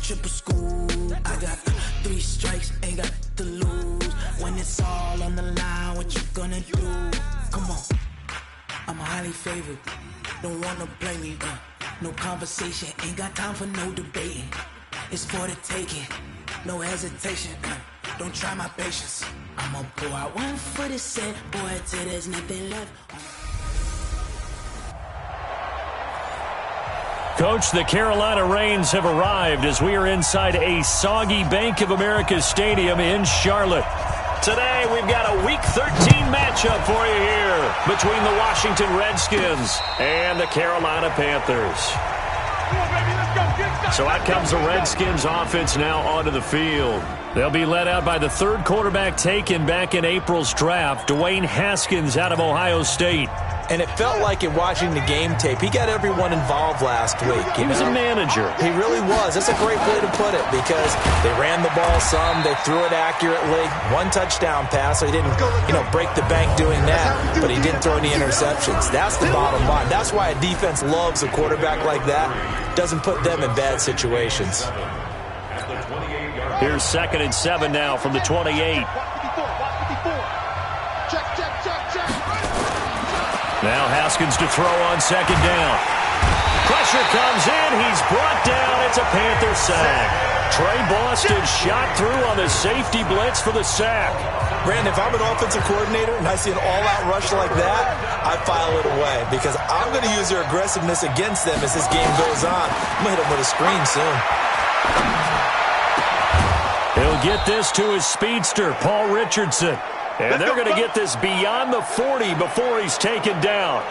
triple school. I got 3 strikes, ain't got to lose. When it's all on the line, what you gonna do? Come on, I'm highly favored. Don't wanna blame me, no conversation, ain't got time for no debating. It's for the taking, no hesitation, don't try my patience. I'ma pour out 1 foot of set, boy, till there's nothing left. Coach, the Carolina Rains have arrived as we are inside a soggy Bank of America Stadium in Charlotte. Today, we've got a Week 13 matchup for you here between the Washington Redskins and the Carolina Panthers. So out comes the Redskins offense now onto the field. They'll be led out by the 3rd quarterback taken back in April's draft, Dwayne Haskins out of Ohio State. And it felt like in watching the game tape, he got everyone involved last week. He was a manager. He really was. That's a great way to put it because they ran the ball some, they threw it accurately. 1 touchdown pass, so he didn't, break the bank doing that, but he didn't throw any interceptions. That's the bottom line. That's why a defense loves a quarterback like that. Doesn't put them in bad situations. Here's 2nd and 7 now from the 28. Now Haskins to throw on 2nd down. Pressure comes in. He's brought down. It's a Panther sack. Trey Boston shot through on the safety blitz for the sack. Brandon, if I'm an offensive coordinator and I see an all-out rush like that, I file it away because I'm going to use their aggressiveness against them as this game goes on. I'm going to hit them with a screen soon. He'll get this to his speedster, Paul Richardson. And they're going to get this beyond the 40 before he's taken down.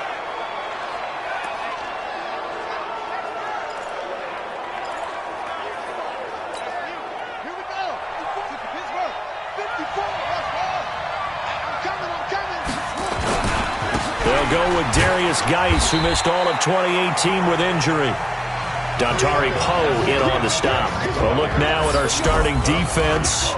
Here we go. Pittsburgh. 54. I'm coming. They'll go with Darius Geis, who missed all of 2018 with injury. Dontari Poe in on the stop. Well, look now at our starting defense.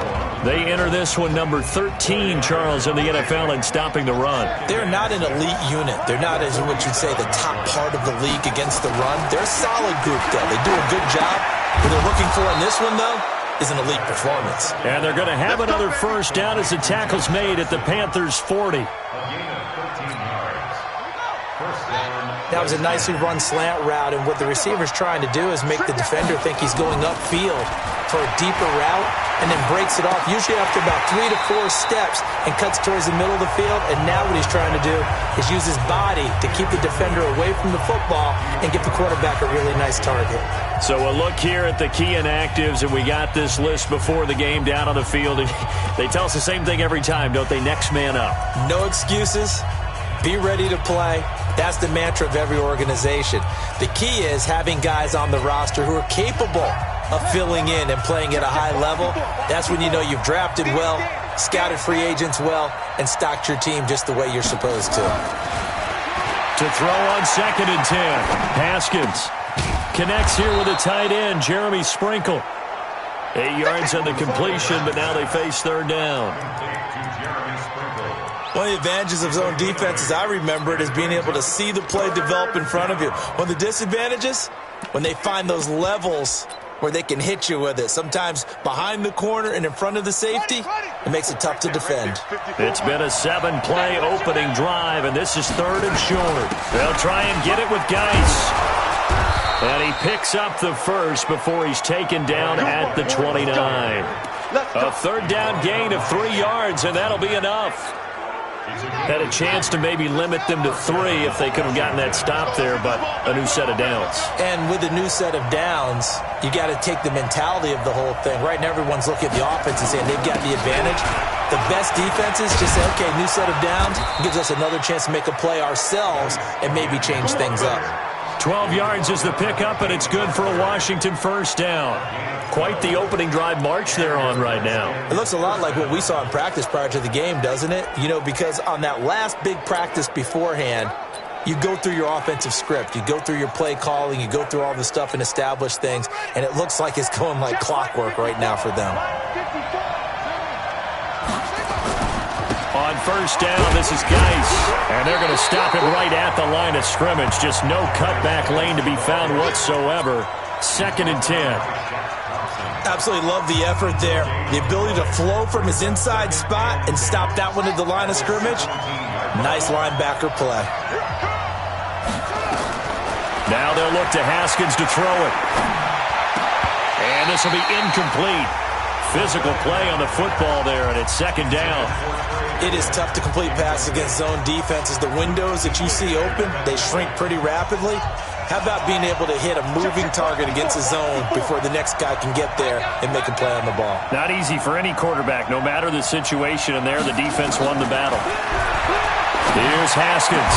They enter this one number 13, Charles, in the NFL in stopping the run. They're not an elite unit. They're not, as what you'd say, the top part of the league against the run. They're a solid group, though. They do a good job. What they're looking for in this one, though, is an elite performance. And they're going to have another first down as the tackle's made at the Panthers' 40. That was a nicely run slant route, and what the receiver's trying to do is make the defender think he's going upfield for a deeper route and then breaks it off, usually after about 3 to 4 steps, and cuts towards the middle of the field. And now what he's trying to do is use his body to keep the defender away from the football and give the quarterback a really nice target. So a look here at the key inactives, and we got this list before the game down on the field. And they tell us the same thing every time, don't they? Next man up. No excuses. Be ready to play. That's the mantra of every organization. The key is having guys on the roster who are capable of filling in and playing at a high level. That's when you know you've drafted well, scouted free agents well, and stocked your team just the way you're supposed to. To throw on 2nd and 10. Haskins connects here with a tight end, Jeremy Sprinkle. 8 yards on the completion, but now they face 3rd down. One of the advantages of zone defense, as I remember it, is being able to see the play develop in front of you. One of the disadvantages, when they find those levels where they can hit you with it, sometimes behind the corner and in front of the safety, it makes it tough to defend. It's been a 7-play opening drive, and this is 3rd and short. They'll try and get it with Geis. And he picks up the first before he's taken down at the 29. A 3rd down gain of 3 yards, and that'll be enough. Had a chance to maybe limit them to 3 if they could have gotten that stop there, but a new set of downs. And with a new set of downs, you got to take the mentality of the whole thing. Right now, everyone's looking at the offense and saying they've got the advantage. The best defenses just say, okay, new set of downs, gives us another chance to make a play ourselves and maybe change things up. 12 yards is the pickup, and it's good for a Washington first down. Quite the opening drive march they're on right now. It looks a lot like what we saw in practice prior to the game, doesn't it? You know, because on that last big practice beforehand, you go through your offensive script. You go through your play calling. You go through all the stuff and establish things, and it looks like it's going like clockwork right now for them. On first down, this is Geis, and they're going to stop him right at the line of scrimmage. Just no cutback lane to be found whatsoever. 2nd and 10. Absolutely love the effort there. The ability to flow from his inside spot and stop that one at the line of scrimmage. Nice linebacker play. Now they'll look to Haskins to throw it. And this will be incomplete. Physical play on the football there, and it's second down. It is tough to complete passes against zone defenses. The windows that you see open, they shrink pretty rapidly. How about being able to hit a moving target against a zone before the next guy can get there and make a play on the ball? Not easy for any quarterback, no matter the situation, and there the defense won the battle. Here's Haskins.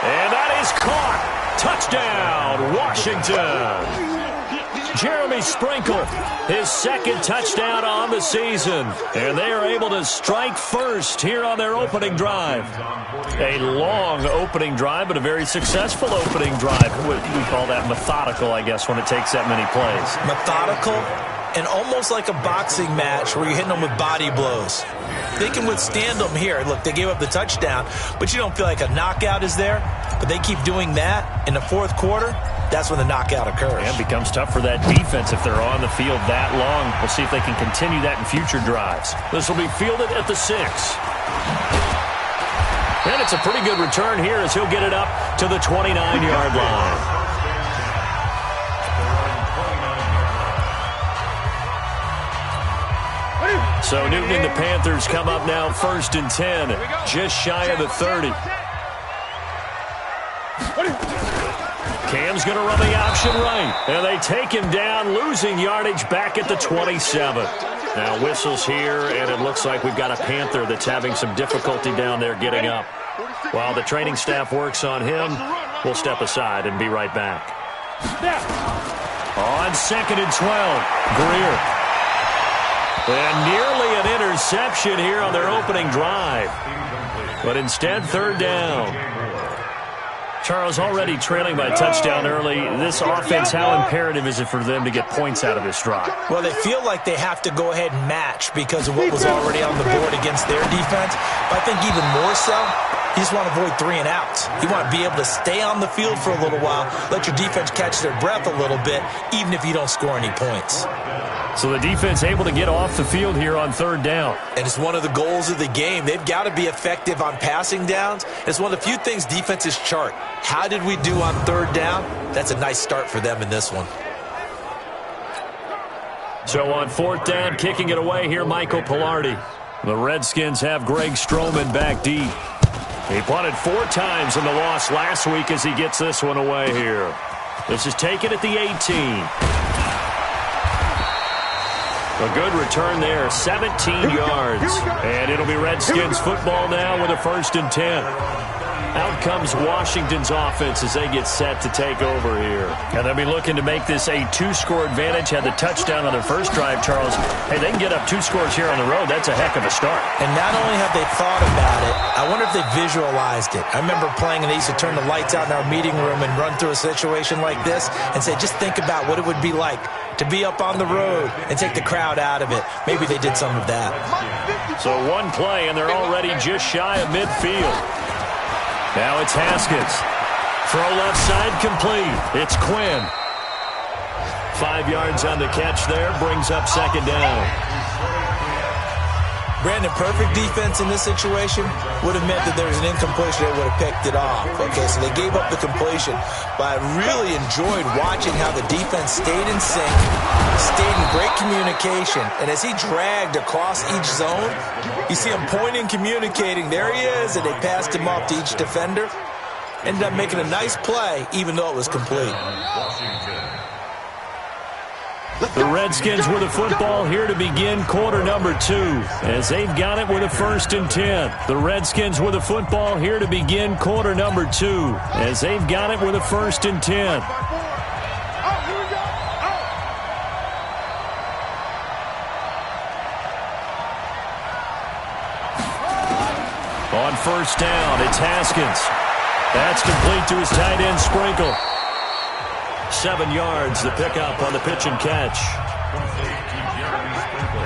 And that is caught. Touchdown, Washington. Jeremy Sprinkle, his second touchdown on the season. And they are able to strike first here on their opening drive. A long opening drive, but a very successful opening drive. We call that methodical, I guess, when it takes that many plays. Methodical and almost like a boxing match where you're hitting them with body blows. They can withstand them here. Look, they gave up the touchdown, but you don't feel like a knockout is there. But they keep doing that in the fourth quarter. That's when the knockout occurs. And it becomes tough for that defense if they're on the field that long. We'll see if they can continue that in future drives. This will be fielded at the 6. And it's a pretty good return here as he'll get it up to the 29-yard line. So Newton and the Panthers come up now 1st and 10, just shy of the 30. Cam's going to run the option right. And they take him down, losing yardage back at the 27. Now whistles here, and it looks like we've got a Panther that's having some difficulty down there getting up. While the training staff works on him, we'll step aside and be right back. On 2nd and 12, Greer. And nearly an interception here on their opening drive. But instead, 3rd down. Charles, already trailing by a touchdown early. This offense, how imperative is it for them to get points out of this drive? Well, they feel like they have to go ahead and match because of what was already on the board against their defense. But I think even more so, you just want to avoid 3 and outs. You want to be able to stay on the field for a little while, let your defense catch their breath a little bit, even if you don't score any points. So the defense able to get off the field here on 3rd down. And it's one of the goals of the game. They've got to be effective on passing downs. It's one of the few things defenses chart. How did we do on 3rd down? That's a nice start for them in this one. So on 4th down, kicking it away here, Michael Pilardi. The Redskins have Greg Stroman back deep. He punted 4 times in the loss last week as he gets this one away here. This is taken at the 18. A good return there, 17 yards. And it'll be Redskins football now with a 1st and 10. Out comes Washington's offense as they get set to take over here. And they'll be looking to make this a 2-score advantage. Had the touchdown on their first drive, Charles. Hey, they can get up 2 scores here on the road. That's a heck of a start. And not only have they thought about it, I wonder if they visualized it. I remember playing and they used to turn the lights out in our meeting room and run through a situation like this and say, just think about what it would be like to be up on the road and take the crowd out of it. Maybe they did some of that. So one play, and they're already just shy of midfield. Now it's Haskins. Throw left side complete. It's Quinn. 5 yards on the catch there. Brings up 2nd down. Brandon, perfect defense in this situation would have meant that there was an incompletion. They would have picked it off. Okay, so they gave up the completion. But I really enjoyed watching how the defense stayed in sync, stayed in great communication. And as he dragged across each zone, you see him pointing, communicating. There he is, and they passed him off to each defender. Ended up making a nice play, even though it was complete. The Redskins with the football here to begin quarter number 2 as they've got it with a 1st and 10. The Redskins with the football here to begin quarter number 2 as they've got it with a 1st and 10. On 1st down, it's Haskins. That's complete to his tight end, Sprinkle. 7 yards, the pickup on the pitch and catch.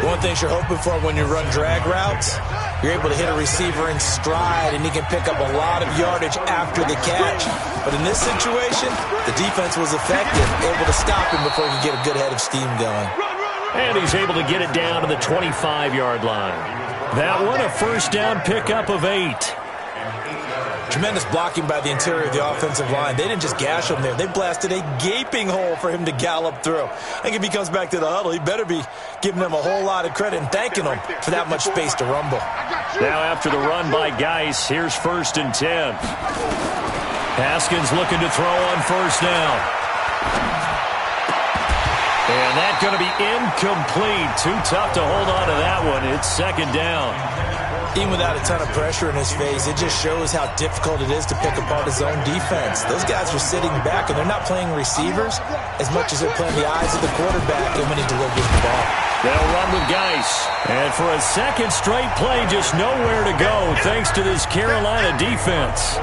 One thing you're hoping for when you run drag routes, you're able to hit a receiver in stride, and he can pick up a lot of yardage after the catch. But in this situation, the defense was effective, able to stop him before he could get a good head of steam going. And he's able to get it down to the 25-yard line. That one, a first down pickup of 8. Tremendous blocking by the interior of the offensive line. They didn't just gash him there. They blasted a gaping hole for him to gallop through. I think if he comes back to the huddle, he better be giving them a whole lot of credit and thanking them for that much space to rumble. Now after the run by Geis, here's 1st and 10. Haskins looking to throw on first down. And that's going to be incomplete. Too tough to hold on to that one. It's 2nd down. Even without a ton of pressure in his face, it just shows how difficult it is to pick apart his own defense. Those guys are sitting back, and they're not playing receivers as much as they're playing the eyes of the quarterback and when he delivers the ball. They'll run with Geis. And for a second straight play, just nowhere to go thanks to this Carolina defense.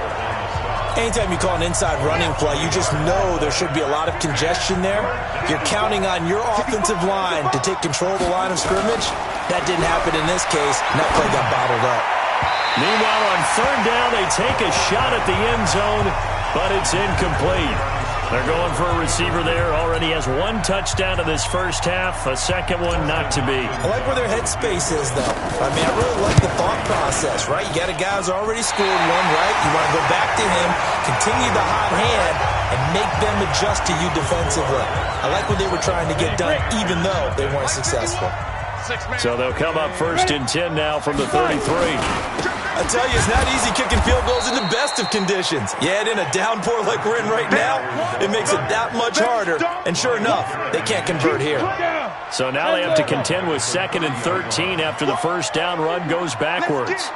Anytime you call an inside running play, you just know there should be a lot of congestion there. You're counting on your offensive line to take control of the line of scrimmage. That didn't happen in this case, and that play got bottled up. Meanwhile, on 3rd down, they take a shot at the end zone, but it's incomplete. They're going for a receiver there. Already has 1 touchdown in this first half. A second one not to be. I like where their headspace is, though. I mean, I really like the thought process, right? You got a guy who's already scored one, right? You want to go back to him, continue the hot hand, and make them adjust to you defensively. I like what they were trying to get done, even though they weren't successful. So they'll come up 1st and 10 now from the 33. I tell you, it's not easy kicking field goals in the best of conditions. Yet in a downpour like we're in right now, it makes it that much harder. And sure enough, they can't convert here. So now they have to contend with 2nd and 13 after the first down run goes backwards.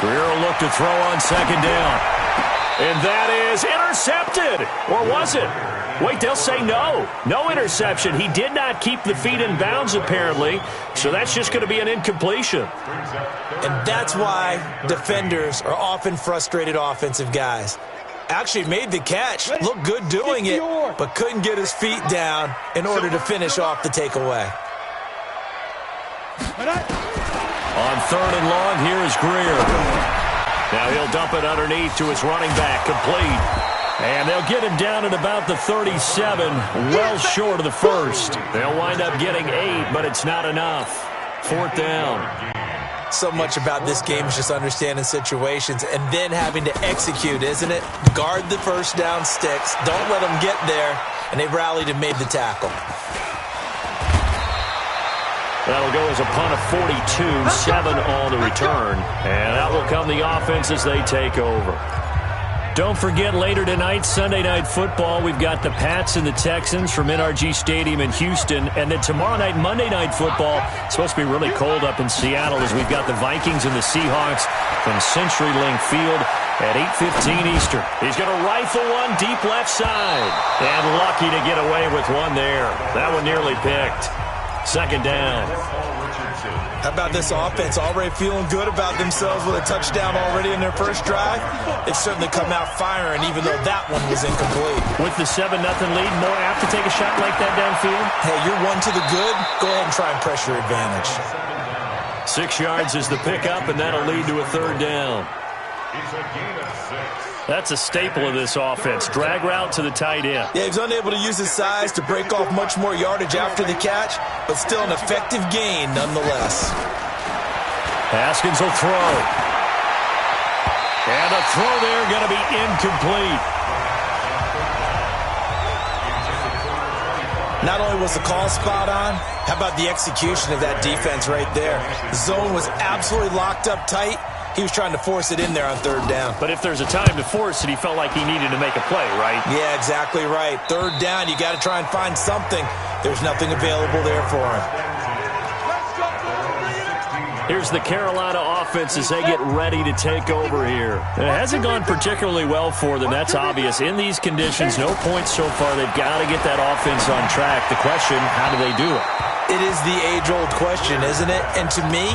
Greer will look to throw on 2nd down. And that is intercepted. Or was it? Wait, they'll say no. No interception. He did not keep the feet in bounds, apparently. So that's just going to be an incompletion. And that's why defenders are often frustrated offensive guys. Actually made the catch. Looked good doing it, but couldn't get his feet down in order to finish off the takeaway. On 3rd and long, here is Greer. Now he'll dump it underneath to his running back, complete. And they'll get him down at about the 37, well short of the first. They'll wind up getting 8, but it's not enough. 4th down. So much about this game is just understanding situations and then having to execute, isn't it? Guard the first down sticks. Don't let them get there. And they rallied and made the tackle. That'll go as a punt of 42, 7 on the return. And that will come the offense as they take over. Don't forget, later tonight, Sunday Night Football, we've got the Pats and the Texans from NRG Stadium in Houston. And then tomorrow night, Monday Night Football, it's supposed to be really cold up in Seattle as we've got the Vikings and the Seahawks from CenturyLink Field at 8:15 Eastern. He's going to rifle one deep left side. And lucky to get away with one there. That one nearly picked. 2nd down. How about this offense already feeling good about themselves with a touchdown already in their first drive? They've certainly come out firing, even though that one was incomplete. With the 7-0 lead, more apt to take a shot like that downfield? Hey, you're one to the good. Go ahead and try and press your advantage. 6 yards is the pickup, and that'll lead to a 3rd down. That's a staple of this offense. Drag route to the tight end. Yeah, he's unable to use his size to break off much more yardage after the catch, but still an effective gain nonetheless. Haskins will throw. And a throw there going to be incomplete. Not only was the call spot on, how about the execution of that defense right there? The zone was absolutely locked up tight. He was trying to force it in there on 3rd down. But if there's a time to force it, he felt like he needed to make a play, right? Yeah, exactly right. 3rd down, you got to try and find something. There's nothing available there for him. Here's the Carolina offense as they get ready to take over here. It hasn't gone particularly well for them, that's obvious. In these conditions, no points so far. They've got to get that offense on track. The question, how do they do it? It is the age-old question, isn't it? And to me,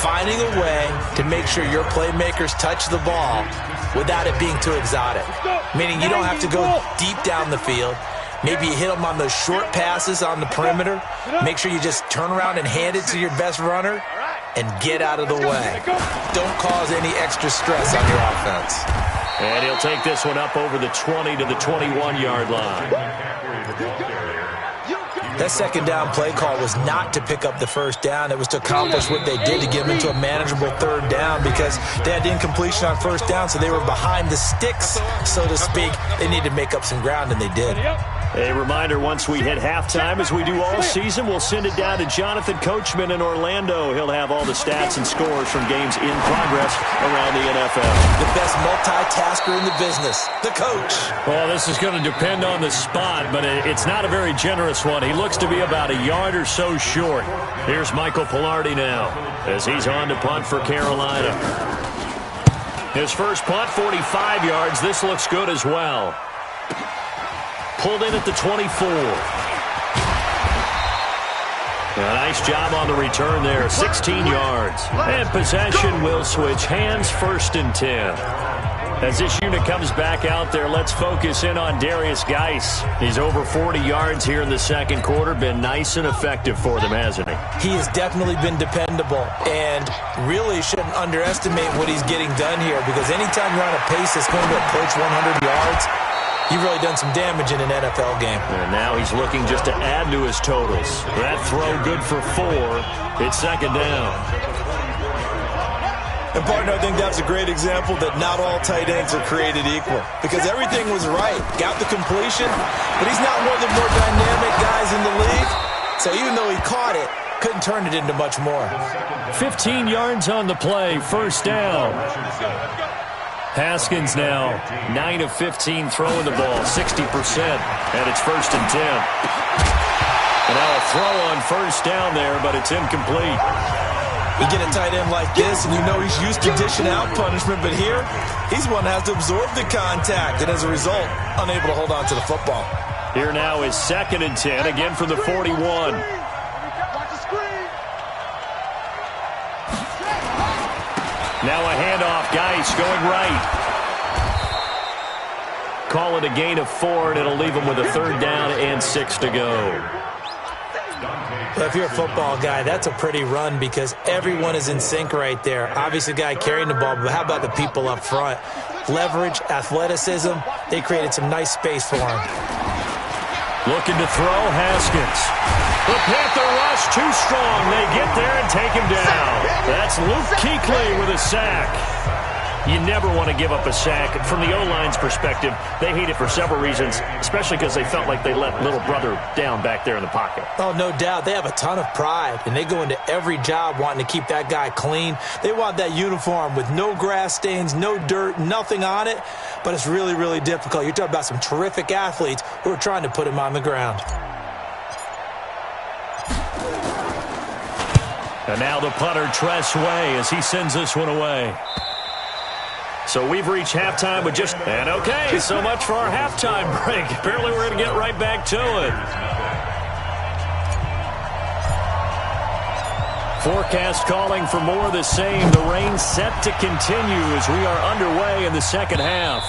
finding a way to make sure your playmakers touch the ball without it being too exotic. Meaning you don't have to go deep down the field. Maybe you hit them on those short passes on the perimeter. Make sure you just turn around and hand it to your best runner and get out of the way. Don't cause any extra stress on your offense. And he'll take this one up over the 20 to the 21-yard line. That second down play call was not to pick up the first down. It was to accomplish what they did to get them into a manageable third down because they had incompletion on first down, so they were behind the sticks, so to speak. They needed to make up some ground, and they did. A reminder, once we hit halftime, as we do all season, we'll send it down to Jonathan Coachman in Orlando. He'll have all the stats and scores from games in progress around the NFL. The best multitasker in the business, the coach. Well, this is going to depend on the spot, but it's not a very generous one. He looks to be about a yard or so short. Here's Michael Pilardi now as he's on to punt for Carolina. His first punt, 45 yards. This looks good as well. Pulled in at the 24. A nice job on the return there, 16 yards. And possession will switch hands, 1st and 10. As this unit comes back out there, let's focus in on Darius Geis. He's over 40 yards here in the second quarter. Been nice and effective for them, hasn't he? He has definitely been dependable, and really shouldn't underestimate what he's getting done here because anytime you're on a pace that's going to approach 100 yards, you've really done some damage in an NFL game. And now he's looking just to add to his totals. That throw good for 4. It's second down. And, partner, I think that's a great example that not all tight ends are created equal because everything was right. Got the completion, but he's not one of the more dynamic guys in the league. So even though he caught it, couldn't turn it into much more. 15 yards on the play, 1st down. Haskins now 9 of 15 throwing the ball, 60%, and it's 1st and 10. And now a throw on 1st down there, but it's incomplete. You get a tight end like this, and you know he's used to dishing out punishment, but here, he's one that has to absorb the contact, and as a result, unable to hold on to the football. Here now is 2nd and 10, again from the 41. Now a handoff, Geis going right. Call it a gain of 4, and it'll leave him with a 3rd down and 6 to go. Well, if you're a football guy, that's a pretty run because everyone is in sync right there. Obviously, the guy carrying the ball, but how about the people up front? Leverage, athleticism, they created some nice space for him. Looking to throw, Haskins. The Panther rush too strong. They get there and take him down. That's Luke Kuechly with a sack. You never want to give up a sack. From the O-line's perspective, they hate it for several reasons, especially because they felt like they let little brother down back there in the pocket. Oh, no doubt. They have a ton of pride, and they go into every job wanting to keep that guy clean. They want that uniform with no grass stains, no dirt, nothing on it, but it's really, really difficult. You're talking about some terrific athletes who are trying to put him on the ground. And now the punter, Tress Way, as he sends this one away. So we've reached halftime with just... And okay, so much for our halftime break. Apparently we're going to get right back to it. Forecast calling for more of the same. The rain set to continue as we are underway in the second half.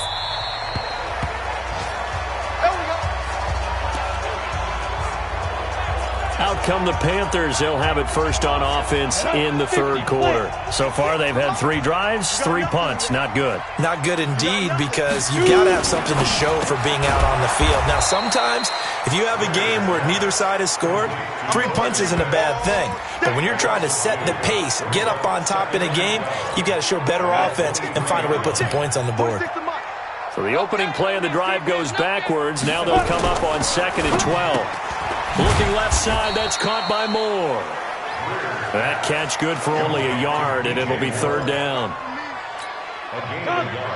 Out come the Panthers. They'll have it first on offense in the third quarter. So far, they've had 3 drives, 3 punts. Not good. Not good indeed because you've got to have something to show for being out on the field. Now, sometimes if you have a game where neither side has scored, 3 punts isn't a bad thing. But when you're trying to set the pace, get up on top in a game, you've got to show better offense and find a way to put some points on the board. So the opening play of the drive goes backwards. Now they'll come up on 2nd and 12. Looking left side, that's caught by Moore. That catch good for only a yard, and it'll be 3rd down.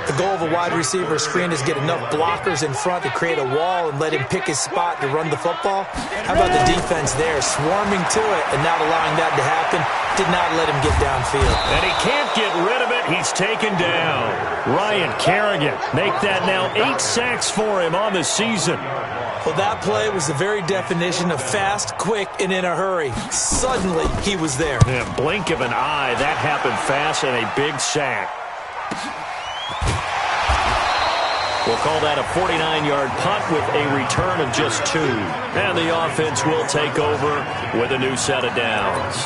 The goal of a wide receiver screen is get enough blockers in front to create a wall and let him pick his spot to run the football. How about the defense there, swarming to it and not allowing that to happen? Did not let him get downfield. And he can't get rid of it. He's taken down. Ryan Kerrigan, make that now 8 sacks for him on the season. Well, that play was the very definition of fast, quick, and in a hurry. Suddenly, he was there. In a blink of an eye, that happened fast and a big sack. We'll call that a 49-yard punt with a return of just 2. And the offense will take over with a new set of downs.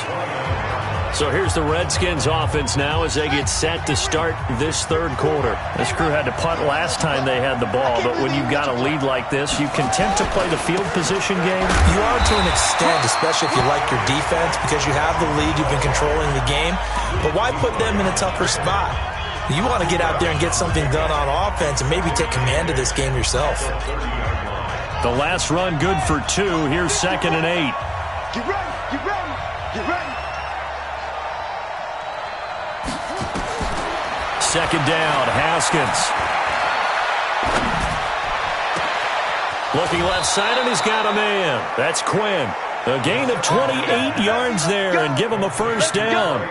So here's the Redskins offense now as they get set to start this third quarter. This crew had to punt last time they had the ball, but when you've got a lead like this, you content to play the field position game? You are to an extent, especially if you like your defense, because you have the lead, you've been controlling the game. But why put them in a tougher spot? You want to get out there and get something done on offense and maybe take command of this game yourself. The last run good for 2. Here's 2nd and 8. Get ready, get ready, get ready. Second down, Haskins. Looking left side, and he's got a man. That's Quinn. A gain of 28 yards there and give him a first down.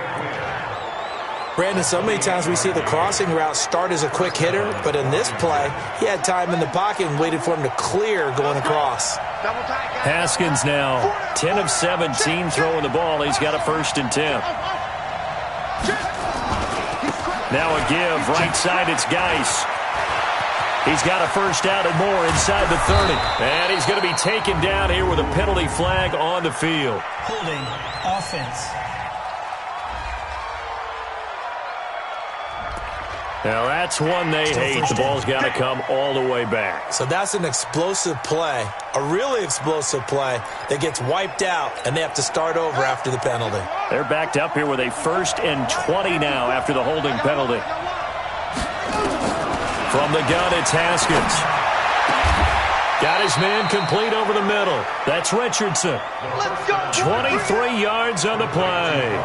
Brandon, so many times we see the crossing route start as a quick hitter, but in this play, he had time in the pocket and waited for him to clear going across. Haskins now 10 of 17 throwing the ball. He's got a 1st and 10. Now a give, right side, it's Geis. He's got a first down and more inside the 30. And he's going to be taken down here with a penalty flag on the field. Holding offense. Now that's one they hate. The ball's got to come all the way back. So that's an explosive play, a really explosive play that gets wiped out, and they have to start over after the penalty. They're backed up here with a 1st and 20 now after the holding penalty. From the gun, it's Haskins. Got his man complete over the middle. That's Richardson. 23 yards on the play.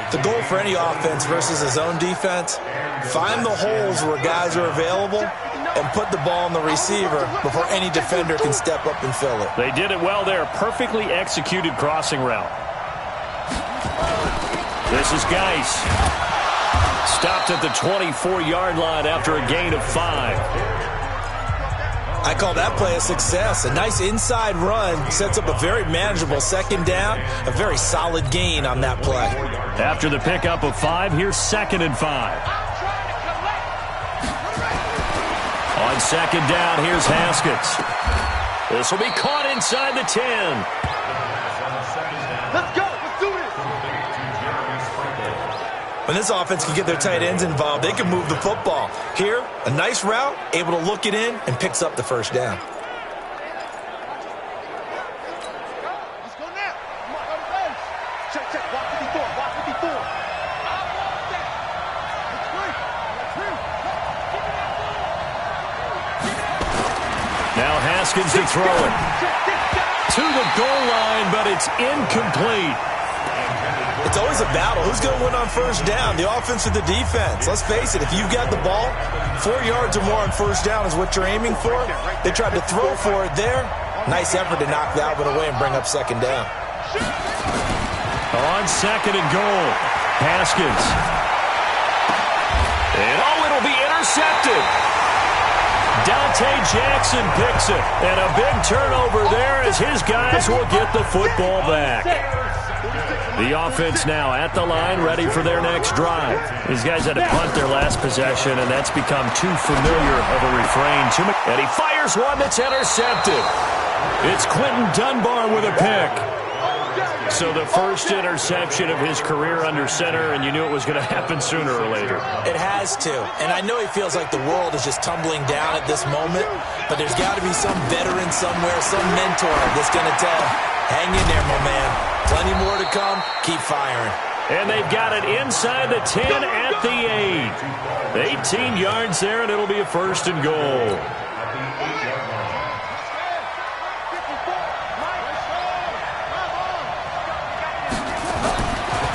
The goal for any offense versus his own defense, find the holes where guys are available and put the ball on the receiver before any defender can step up and fill it. They did it well there. Perfectly executed crossing route. This is Geis. Stopped at the 24-yard line after a gain of 5. I call that play a success. A nice inside run sets up a very manageable 2nd down, a very solid gain on that play. After the pickup of 5, here's 2nd and 5. On 2nd down, here's Haskins. This will be caught inside the 10. Let's go, let's do this. When this offense can get their tight ends involved, they can move the football. Here, a nice route, able to look it in, and picks up the first down. Let's go now. Come on, go to base. Check, check. Walk 54, walk 54. I want that. Let's win. Now Haskins to throw it. To the goal line, but it's incomplete. It's always a battle. Who's going to win on first down, the offense or the defense? Let's face it, if you've got the ball, 4 yards or more on first down is what you're aiming for. They tried to throw for it there. Nice effort to knock that one away and bring up 2nd down. On 2nd and goal, Haskins. And it'll be intercepted. Dante Jackson picks it. And a big turnover there as his guys will get the football back. The offense now at the line, ready for their next drive. These guys had to punt their last possession, and that's become too familiar of a refrain. And he fires one that's intercepted. It's Quentin Dunbar with a pick. So the first interception of his career under center, and you knew it was going to happen sooner or later. It has to. And I know he feels like the world is just tumbling down at this moment, but there's got to be some veteran somewhere, some mentor that's going to tell him, hang in there, my man. Plenty more to come. Keep firing. And they've got it inside the 10 at the 8. 18 yards there, and it'll be a 1st and goal.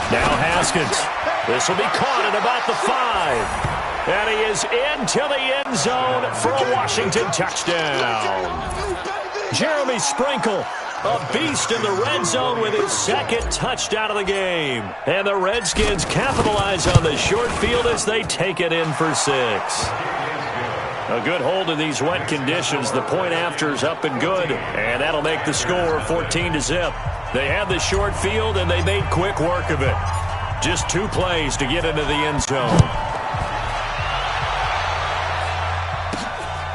Now Haskins. This will be caught at about the 5. And he is into the end zone for a Washington touchdown. Jeremy Sprinkle, a beast in the red zone with his 2nd touchdown of the game. And the Redskins capitalize on the short field as they take it in for 6. A good hold in these wet conditions. The point after is up and good. And that'll make the score 14-0. They had the short field, and they made quick work of it. Just 2 plays to get into the end zone.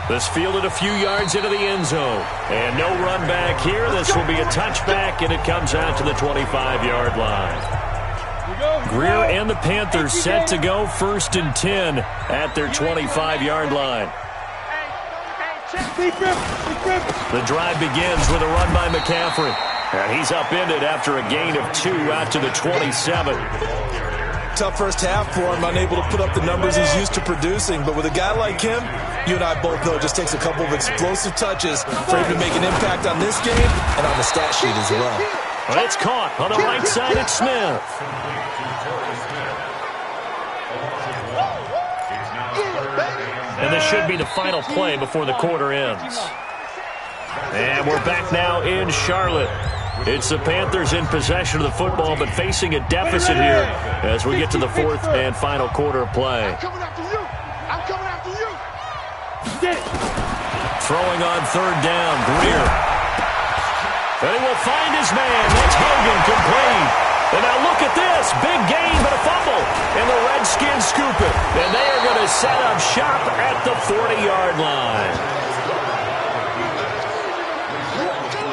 This fielded a few yards into the end zone. And no run back here. This will be a touchback, and it comes out to the 25-yard line. Greer and the Panthers set to go 1st and 10 at their 25-yard line. The drive begins with a run by McCaffrey. And he's upended after a gain of 2 out to the 27. Tough first half for him, unable to put up the numbers he's used to producing. But with a guy like him, you and I both know it just takes a couple of explosive touches for him to make an impact on this game and on the stat sheet as well. Well, it's caught on the right side at Smith. And this should be the final play before the quarter ends. And we're back now in Charlotte. It's the Panthers in possession of the football, but facing a deficit here as we get to the 4th and final quarter of play. I'm coming after you. Throwing on 3rd down, Greer. And he will find his man. That's Hogan, complete. And now look at this. Big gain, but a fumble. And the Redskins scoop it. And they are going to set up shop at the 40-yard line.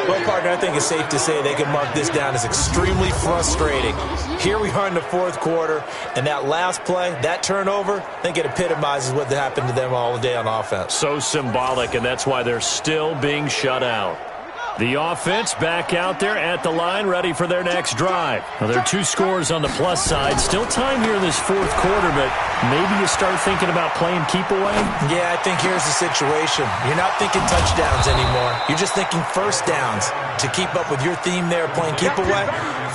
Well, partner, I think it's safe to say they can mark this down as extremely frustrating. Here we are in the 4th quarter, and that last play, that turnover, I think it epitomizes what happened to them all day on offense. So symbolic, and that's why they're still being shut out. The offense back out there at the line, ready for their next drive. Well, there are 2 scores on the plus side. Still time here in this 4th quarter, but maybe you start thinking about playing keep away? Yeah, I think here's the situation. You're not thinking touchdowns anymore. You're just thinking first downs. To keep up with your theme there, playing keep away,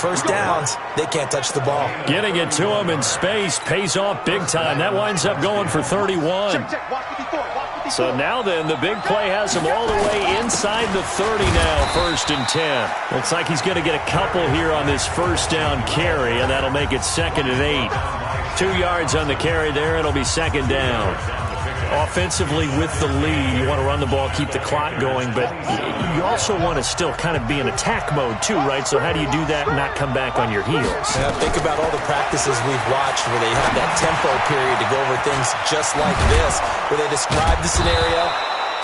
first downs, they can't touch the ball. Getting it to them in space pays off big time. That winds up going for 31. So now then, the big play has him all the way inside the 30 now, 1st and 10. Looks like he's going to get a couple here on this first down carry, and that'll make it 2nd and 8. 2 yards on the carry there, it'll be 2nd down. Offensively with the lead, you want to run the ball, keep the clock going, but you also want to still kind of be in attack mode too, right? So how do you do that and not come back on your heels? Yeah, think about all the practices we've watched where they have that tempo period to go over things just like this, where they describe the scenario,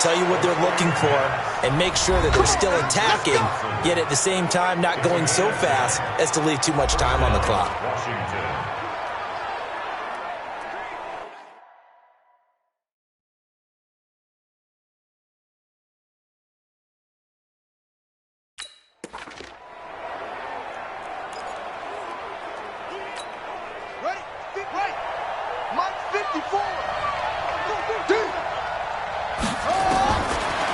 tell you what they're looking for, and make sure that they're still attacking, yet at the same time not going so fast as to leave too much time on the clock.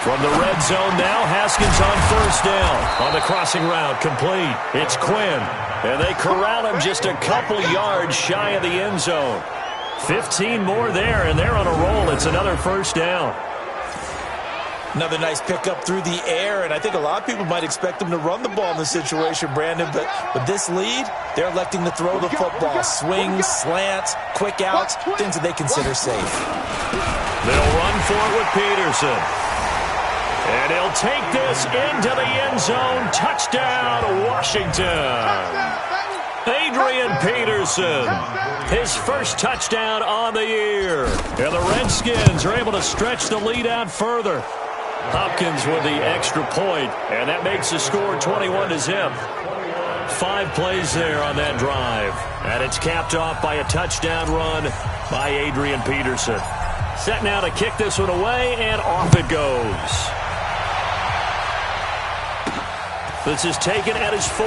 From the red zone now, Haskins on 1st down. On the crossing route, complete. It's Quinn. And they corral him just a couple yards shy of the end zone. 15 more there, and they're on a roll. It's another 1st down. Another nice pickup through the air, and I think a lot of people might expect them to run the ball in this situation, Brandon, but with this lead, they're electing to throw the football. Swings, slants, quick outs, things that they consider safe. They'll run for it with Peterson. And he'll take this into the end zone. Touchdown, Washington. Adrian Peterson, his first touchdown on the year. And the Redskins are able to stretch the lead out further. Hopkins with the extra point, and that makes the score 21-0. 5 plays there on that drive. And it's capped off by a touchdown run by Adrian Peterson. Set now to kick this one away, and off it goes. This is taken at his 4.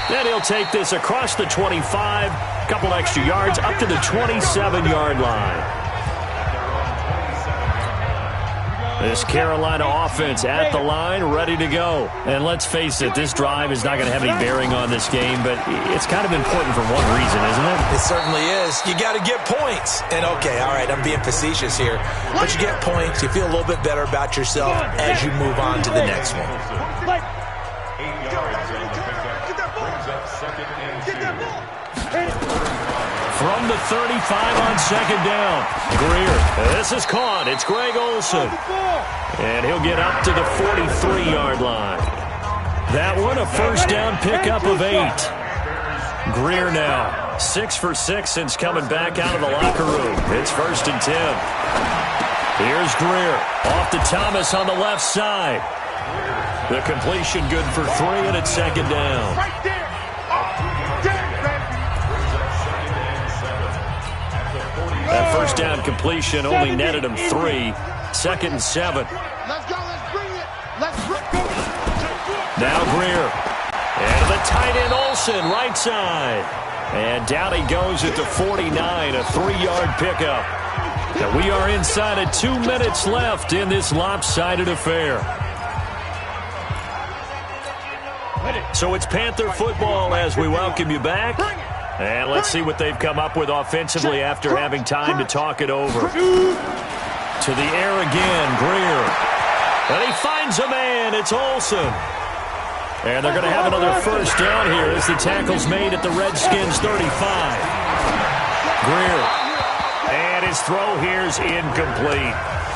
Then he'll take this across the 25, a couple extra yards, up to the 27-yard line. This Carolina offense at the line, ready to go. And let's face it, this drive is not going to have any bearing on this game, but it's kind of important for one reason, isn't it? It certainly is. You got to get points. And okay, all right, I'm being facetious here, but you get points, you feel a little bit better about yourself as you move on to the next one. From the 35 on 2nd down, Greer. This is caught. It's Greg Olsen. And he'll get up to the 43-yard line. That one, a first down pickup of 8. Greer now, 6 for 6 since coming back out of the locker room. It's 1st and 10. here's Greer. Off to Thomas on the left side. The completion good for 3, and it's second down. Right there. That first down completion only netted him 3. Second and 7. Let's go. Let's bring it. Let's go. Now Greer. And the tight end Olsen, right side. And down he goes at the 49, a 3-yard pickup. And we are inside of 2 minutes left in this lopsided affair. So it's Panther football as we welcome you back. And let's see what they've come up with offensively after having time to talk it over. To the air again, Greer. And he finds a man. It's Olsen. And they're going to have another first down here as the tackle's made at the Redskins' 35. Greer. And his throw here's incomplete.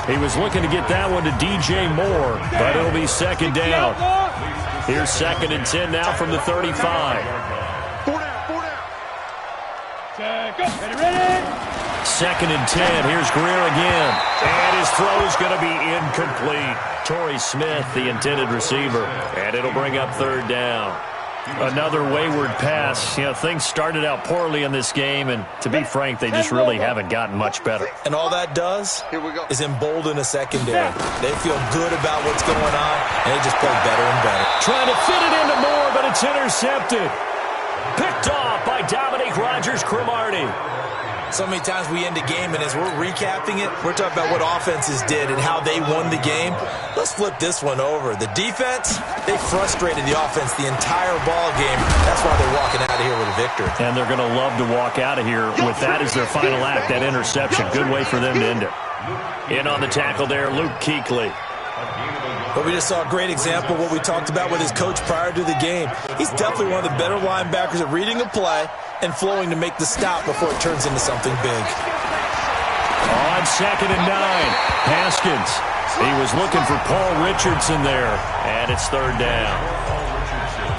He was looking to get that one to DJ Moore, but it'll be second down. Here's second and 10 now from the 35. Second and 10. Here's Greer again. And his throw is going to be incomplete. Torrey Smith, the intended receiver. And it'll bring up third down. Another wayward pass. You know, things started out poorly in this game, and to be frank, they just really haven't gotten much better. And all that does is embolden a secondary. They feel good about what's going on, and they just play better and better. Trying to fit it into Moore, but it's intercepted. Picked off by Dominique Rodgers-Cromartie. So many times we end a game, and as we're recapping it, we're talking about what offenses did and how they won the game. Let's flip this one over. The defense, they frustrated the offense the entire ball game. That's why they're walking out of here with a victory. And they're going to love to walk out of here with that as their final act, that interception. Good way for them to end it. In on the tackle there, Luke Kuechly. But we just saw a great example of what we talked about with his coach prior to the game. He's definitely one of the better linebackers at reading a play and flowing to make the stop before it turns into something big. On second and 9, Haskins. He was looking for Paul Richardson there, and it's third down.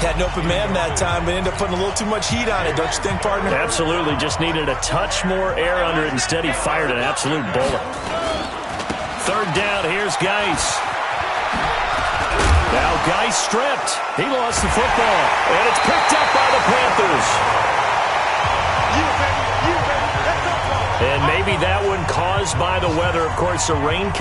Had an open man that time, but ended up putting a little too much heat on it, don't you think, partner? Absolutely. Just needed a touch more air under it. Instead, he fired an absolute bullet. Third down, here's Geis. Now Geis stripped. He lost the football, and it's picked up by the Panthers. And maybe that one caused by the weather. Of course, the rain.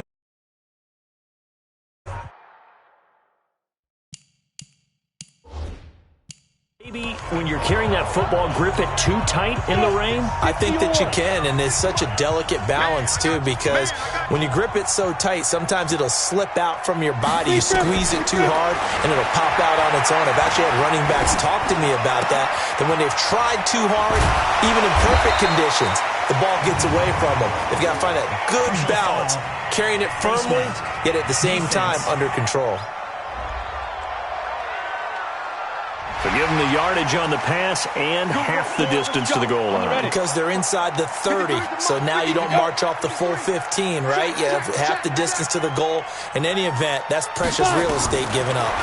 Maybe when you're carrying that football, grip it too tight in the rain? I think that you can, and it's such a delicate balance, too, because when you grip it so tight, sometimes it'll slip out from your body. You squeeze it too hard, and it'll pop out on its own. I've actually had running backs talk to me about that when they've tried too hard, even in perfect conditions, the ball gets away from them. They've got to find that good balance, carrying it firmly, yet at the same time under control. So give them the yardage on the pass and half the distance to the goal line. Because they're inside the 30, so now you don't march off the full 15, right? You have half the distance to the goal. In any event, that's precious real estate given up.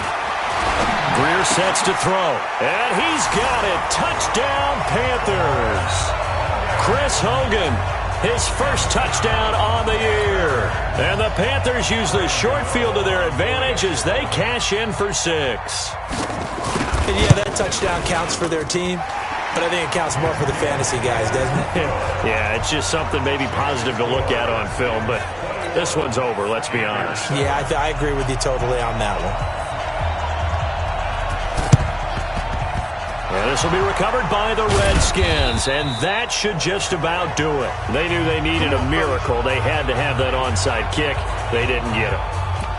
Greer sets to throw, and he's got it. Touchdown, Panthers. Chris Hogan, his first touchdown on the year. And the Panthers use the short field to their advantage as they cash in for 6. And yeah, that touchdown counts for their team, but I think it counts more for the fantasy guys, doesn't it? Yeah, it's just something maybe positive to look at on film, but this one's over, let's be honest. Yeah, I agree with you totally on that one. And this will be recovered by the Redskins, and that should just about do it. They knew they needed a miracle. They had to have that onside kick. They didn't get it.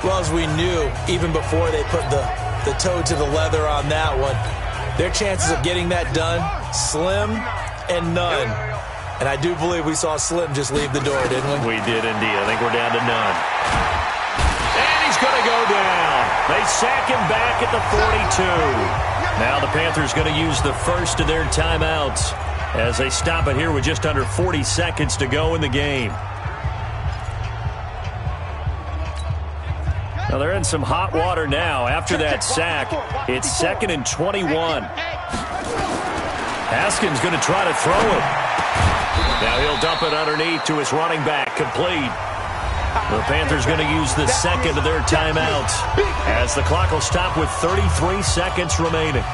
Well, as we knew, even before they put the toe to the leather on that one, their chances of getting that done, slim and none. And I do believe we saw Slim just leave the door, didn't we? We did indeed. I think we're down to none. And he's going to go down. They sack him back at the 42. Now the Panthers going to use the first of their timeouts as they stop it here with just under 40 seconds to go in the game. Now they're in some hot water now. After that sack, it's 2nd and 21. Haskins going to try to throw it. Now he'll dump it underneath to his running back, complete. The Panthers going to use the second of their timeouts as the clock will stop with 33 seconds remaining.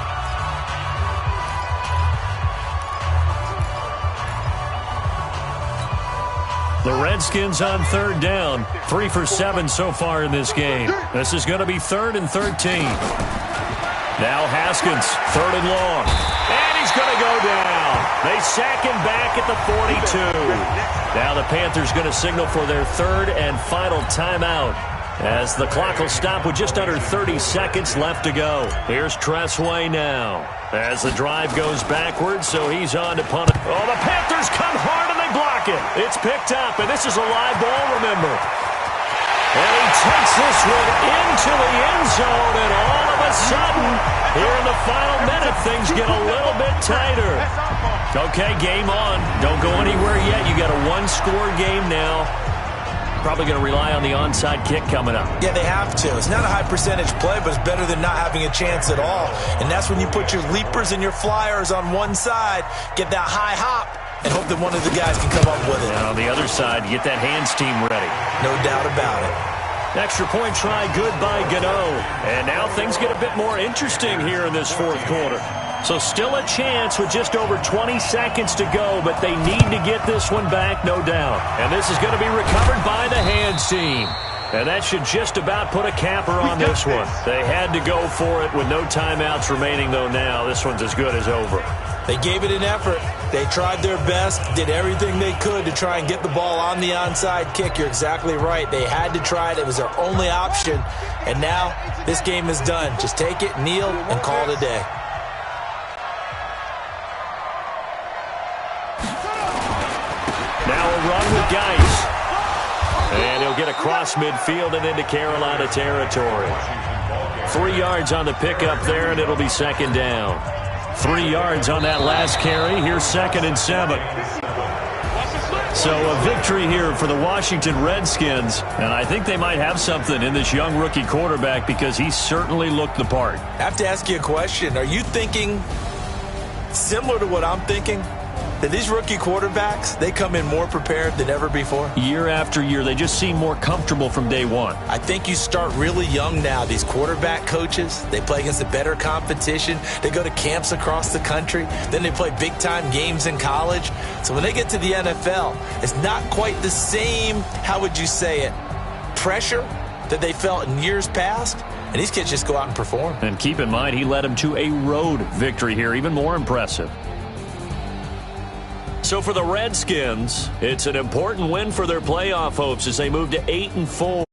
The Redskins on third down, 3 for 7 so far in this game. This is going to be 3rd and 13. Now Haskins, 3rd and long. And he's going to go down. They sack him back at the 42. Now the Panthers going to signal for their 3rd and final timeout as the clock will stop with just under 30 seconds left to go. Here's Tressway now as the drive goes backwards, so he's on to punt it. Oh, the Panthers come hard and they block it. It's picked up, and this is a live ball, remember. And he takes this one into the end zone, and all of a sudden, here in the final minute, things get a little bit tighter. Okay, game on. Don't go anywhere yet. You got a one-score game now. Probably going to rely on the onside kick coming up. Yeah, they have to. It's not a high-percentage play, but it's better than not having a chance at all. And that's when you put your leapers and your flyers on one side, get that high hop, and hope that one of the guys can come up with it. And on the other side, get that hands team ready. No doubt about it. Extra point try good by Gano. And now things get a bit more interesting here in this fourth quarter. So still a chance with just over 20 seconds to go, but they need to get this one back, no doubt. And this is going to be recovered by the hands team. And that should just about put a capper on this one. They had to go for it with no timeouts remaining, though now. This one's as good as over. They gave it an effort. They tried their best, did everything they could to try and get the ball on the onside kick. You're exactly right. They had to try it. It was their only option. And now this game is done. Just take it, kneel, and call it a day. Now a run with Geis. And he'll get across midfield and into Carolina territory. 3 yards on the pickup there, and it'll be second down. 3 yards on that last carry. Here's 2nd and 7. So a victory here for the Washington Redskins, and I think they might have something in this young rookie quarterback because he certainly looked the part. I have to ask you a question. Are you thinking similar to what I'm thinking? That these rookie quarterbacks, they come in more prepared than ever before? Year after year, they just seem more comfortable from day one. I think you start really young now. These quarterback coaches, they play against a better competition. They go to camps across the country. Then they play big-time games in college. So when they get to the NFL, it's not quite the same, how would you say it, pressure that they felt in years past. And these kids just go out and perform. And keep in mind, he led them to a road victory here, even more impressive. So for the Redskins, it's an important win for their playoff hopes as they move to 8-4.